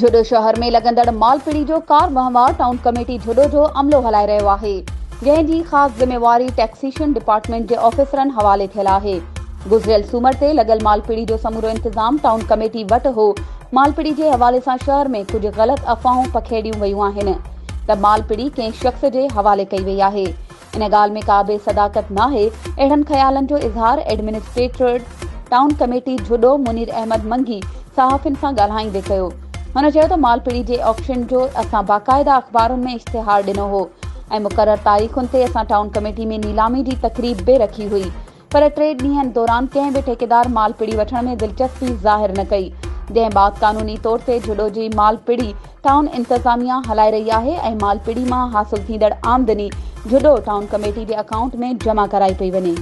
जुडो शहर में लगंदड़ मालपीड़ी जो कार वहिंवार टाउन कमेटी जुडो जो अमलो हलाए रहियो आहे, जंहिंजी ख़ासि ज़िम्मेवारी टैक्सेशन डिपार्टमेंट जे ऑफिसरनि हवाले थियल आहे। गुज़िरियल सूमर ते लॻल मालपीड़ी जो समूरो इंतज़ाम टाउन कमेटी वटि हो। मालपीड़ी जे हवाले सां शहर में कुझु ग़लति अफ़वाहूं पखेड़ियूं वयूं आहिनि त मालपीड़ी कंहिं शख़्स जे हवाले कई वई आहे। इन ॻाल्हि में का बि सदाकत नाहे। अहिड़नि ख़्यालनि जो इज़हार एडमिनिस्ट्रेटर टाउन कमेटी जुडो मुनीर अहमद मंगी सहाफ़ियुनि सां ॻाल्हाईंदे कयो। हुन चयो त मालपीड़ी जे ऑक्शन जो असां बाक़ाइदा अख़बारुनि में इश्तिहार ॾिनो हो ऐं मुक़रर तारीख़ुनि ते असां टाउन कमेटी में नीलामी जी तक़रीब बि रखी हुई, पर 3 ॾींहनि दौरान कंहिं बि ठेकेदार मालपीड़ी वठण में दिलचस्पी ज़ाहिर न कई, जंहिं बाबति क़ानूनी तौर ते जुडो जी मालपीड़ी टाउन इंतज़ामिया हलाए रही आहे ऐं मालपीड़ी मां हासिल थींदड़ आमदनी जुडो टाउन कमेटी जे अकाउंट में जमा कराई पई वञे।